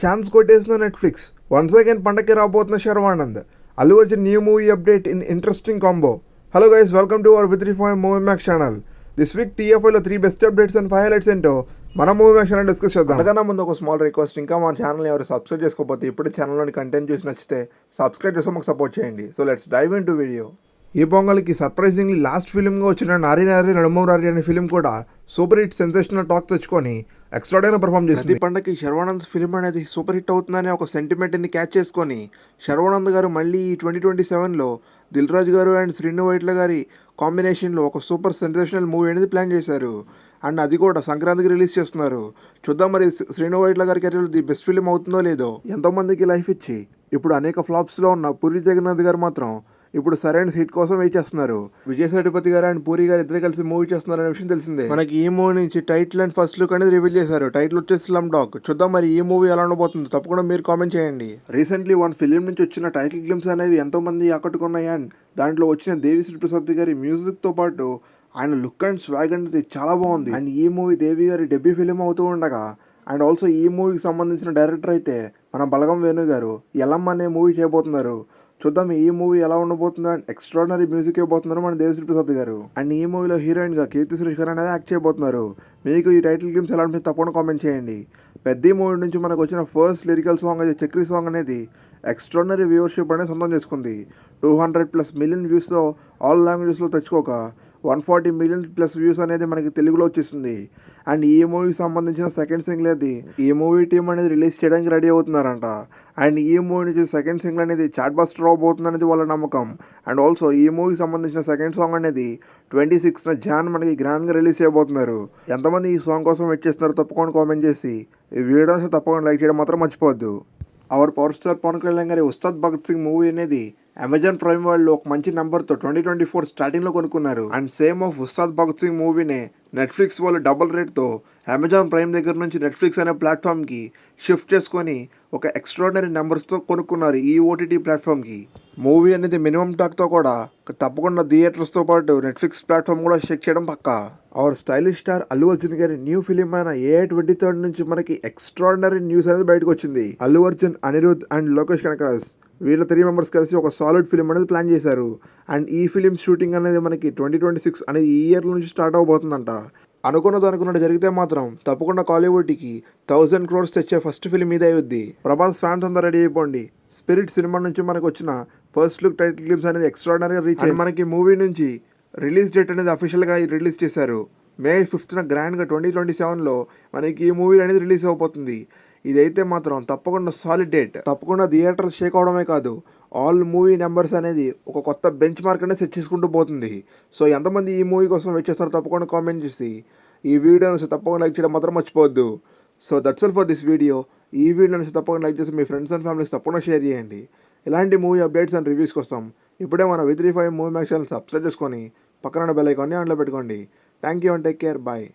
Chance కొట్టేసిన Netflix. Once again పండగకి రాబోతున్న Sharwanand. Allu Arjun new movie update in interesting combo. Hello guys, welcome to our with reform movie max channel. This week TFIలో 3 best updates and 5 highlights ఏంటో మన movie max channel discuss చేద్దాం. అంతకన్నా ముందు ఒక స్మాల్ రిక్వెస్ట్, ఇంకా మన ఛానల్ ఎవరు సబ్స్క్రైబ్ చేసుకోకపోతే ఇప్పుడు ఛానల్లోని కంటెంట్ చూసి నచ్చితే సబ్స్క్రైబ్ చేసి మాకు సపోర్ట్ చేయండి. So let's dive into video. ఈ పొంగల్కి సర్ప్రైజింగ్లీ లాస్ట్ ఫిల్మ్గా వచ్చిన నారీ నారీ నడుమూరారి అనే ఫిల్మ్ కూడా సూపర్ హిట్ సెన్సేషనల్ టాక్ తెచ్చుకొని ఎక్స్ట్రాడైనరీ పర్ఫామ్ చేసింది. ప్రతి పండగకి శర్వానంద్ ఫిల్మ్ అనేది సూపర్ హిట్ అవుతుందనే ఒక సెంటిమెంట్ని క్యాచ్ చేసుకొని శర్వానంద్ గారు మళ్ళీ ఈ 2027లో దిల్ రాజు గారు అండ్ శ్రీను వైట్ల గారి కాంబినేషన్లో ఒక సూపర్ సెన్సేషనల్ మూవీ అనేది ప్లాన్ చేశారు. అండ్ అది కూడా సంక్రాంతికి రిలీజ్ చేస్తున్నారు. చూద్దాం మరి శ్రీను వైట్ల గారి కెరీర్ ది బెస్ట్ ఫిల్మ్ అవుతుందో లేదో. ఎంతోమందికి లైఫ్ ఇచ్చి ఇప్పుడు అనేక ఫ్లాప్స్లో ఉన్న పూరి జగన్నాథ్ గారు మాత్రం ఇప్పుడు సరైన సీట్ కోసం వెయిట్ చేస్తున్నారు. విజయ్ సేతుపతి గారు అండ్ పూరి గారు ఇద్దరు కలిసి మూవీ చేస్తున్నారు అనే విషయం తెలిసిందే. మనకి ఈ మూవీ నుంచి టైటిల్ అండ్ ఫస్ట్ లుక్ అనేది రివీల్ చేశారు. టైటిల్ వచ్చేసి స్లమ్ డాగ్. చూద్దాం మరి ఈ మూవీ ఎలా ఉండబోతుందో తప్పకుండా మీరు కామెంట్ చేయండి. రీసెంట్లీ వన్ ఫిలిం నుంచి వచ్చిన టైటిల్ గ్లిమ్స్ అనేవి ఎంతో మంది ఆకట్టుకున్నాయి. అండ్ దాంట్లో వచ్చిన దేవిశ్రీ ప్రసాద్ గారి మ్యూజిక్ తో పాటు ఆయన లుక్ అండ్ స్వాగ్ అనేది చాలా బాగుంది. అండ్ ఈ మూవీ దేవి గారి డెబ్యూ ఫిలిం అవుతూ ఉండగా అండ్ ఆల్సో ఈ మూవీకి సంబంధించిన డైరెక్టర్ అయితే మన బలగం వేణు గారు ఎలమ్మ అనే మూవీ చేయబోతున్నారు. చూద్దాం ఈ మూవీ ఎలా ఉండబోతుందో. అండ్ ఎక్స్ట్రాడినరీ మ్యూజిక్ ఇవ్వబోతున్నారు మన దేవిశ్రీ ప్రసాద్ గారు. అండ్ ఈ మూవీలో హీరోయిన్గా కీర్తి సురేష్ గారు అనేది యాక్ట్ చేయబోతున్నారు. మీకు ఈ టైటిల్ గేమ్స్ ఎలా ఉంటుంది తప్పకుండా కామెంట్ చేయండి. పెద్ద మూవీ నుంచి మనకు వచ్చిన ఫస్ట్ లిరికల్ సాంగ్ అయితే చక్రీ సాంగ్ అనేది ఎక్స్ట్రాడినరీ వ్యూవర్షిప్ అనేది సొంతం చేసుకుంది. 200+ మిలియన్ వ్యూస్తో ఆల్ లాంగ్వేజెస్లో తెచ్చుకోక 140 మిలియన్ ప్లస్ వ్యూస్ అనేది మనకి తెలుగులో వచ్చేసింది. అండ్ ఈ మూవీకి సంబంధించిన సెకండ్ సింగిల్ అది ఈ మూవీ టీం అనేది రిలీజ్ చేయడానికి రెడీ అవుతున్నారంట. అండ్ ఈ మూవీ నుంచి సెకండ్ సింగిల్ అనేది చాట్ బస్టర్ అవబోతుంది అనేది వాళ్ళ నమ్మకం. అండ్ ఆల్సో ఈ మూవీకి సంబంధించిన సెకండ్ సాంగ్ అనేది 26న జాన్ మనకి గ్రాండ్గా రిలీజ్ చేయబోతున్నారు. ఎంతమంది ఈ సాంగ్ కోసం వెయిట్ చేస్తున్నారో తప్పకుండా కామెంట్ చేసి ఈ వీడియోస్ తప్పకుండా లైక్ చేయడం మాత్రం మర్చిపోవద్దు. Our power star Pawan Kalyan గారి ఉస్తాద్ భగత్ సింగ్ మూవీ అనేది అమెజాన్ ప్రైమ్ వాళ్ళు ఒక మంచి నెంబర్తో 2024 స్టార్టింగ్లో కొనుక్కున్నారు. And same of Ustaad Bhagat Singh మూవీనే నెట్ఫ్లిక్స్ వాళ్ళు డబుల్ రేట్తో అమెజాన్ ప్రైమ్ దగ్గర నుంచి నెట్ఫ్లిక్స్ అనే ప్లాట్ఫామ్కి షిఫ్ట్ చేసుకొని ఒక ఎక్స్ట్రాడినరీ నెంబర్స్తో కొనుక్కున్నారు ఈ OTT ప్లాట్ఫామ్కి. మూవీ అనేది మినిమం టాక్తో కూడా తప్పకుండా థియేటర్స్తో పాటు నెట్ఫ్లిక్స్ ప్లాట్ఫామ్ కూడా చెక్ చేయడం పక్కా. Our stylish star Allu Arjun గారి న్యూ ఫిలిం అయిన AI 23 నుంచి మనకి ఎక్స్ట్రాడినరీ న్యూస్ అనేది బయటకు వచ్చింది. అల్లు అర్జున్, అనిరుద్ అండ్ లోకేష్ కనకరాజ్ వీళ్ళ 3 మెంబర్స్ కలిసి ఒక సాలిడ్ ఫిలిం అనేది ప్లాన్ చేశారు. అండ్ ఈ ఫిలిం షూటింగ్ అనేది మనకి 2026 అనేది ఈ ఇయర్ నుంచి స్టార్ట్ అవబోతుందంట. అనుకున్నట్టు జరిగితే మాత్రం తప్పకుండా కాలీవుడ్కి 1000 crores తెచ్చే ఫస్ట్ ఫిలిం ఇదే అవుద్ది. ప్రభాస్ ఫ్యాన్స్ అంతా రెడీ అయిపోండి. స్పిరిట్ సినిమా నుంచి మనకు వచ్చిన ఫస్ట్ లుక్ టైటిల్ గ్లిమ్స్ అనేది ఎక్స్ట్రాడినరీగా రీచ్ అయ్యి మనకి మూవీ నుంచి రిలీజ్ డేట్ అనేది అఫీషియల్గా రిలీజ్ చేశారు. May 5th గ్రాండ్గా 2027లో మనకి ఈ మూవీ అనేది రిలీజ్ అవబోతుంది. ఇదైతే మాత్రం తప్పకుండా సాలిడ్ డేట్. తప్పకుండా థియేటర్ షేక్ అవడమే కాదు, ఆల్ మూవీ నెంబర్స్ అనేది ఒక కొత్త బెంచ్ మార్క్ అనేది సెట్ చేసుకుంటూ పోతుంది. సో ఎంతమంది ఈ మూవీ కోసం వెయిట్ చేస్తారో తప్పకుండా కామెంట్ చేసి ఈ వీడియోని తప్పకుండా లైక్ చేయడం మాత్రం మర్చిపోవద్దు. So that's all for this video. ఈ వీడియోని తప్పకుండా లైక్ చేసి మీ ఫ్రెండ్స్ అండ్ ఫ్యామిలీస్ తప్పకుండా షేర్ చేయండి. ఇలాంటి మూవీ అప్డేట్స్ అండ్ రివ్యూస్ కోసం ఇప్పుడే మన with reform movie max channel subscribe చేసుకొని పక్కన బెల్ ఐకాన్ని ఆన్లో పెట్టుకోండి. Thank you and take care. Bye.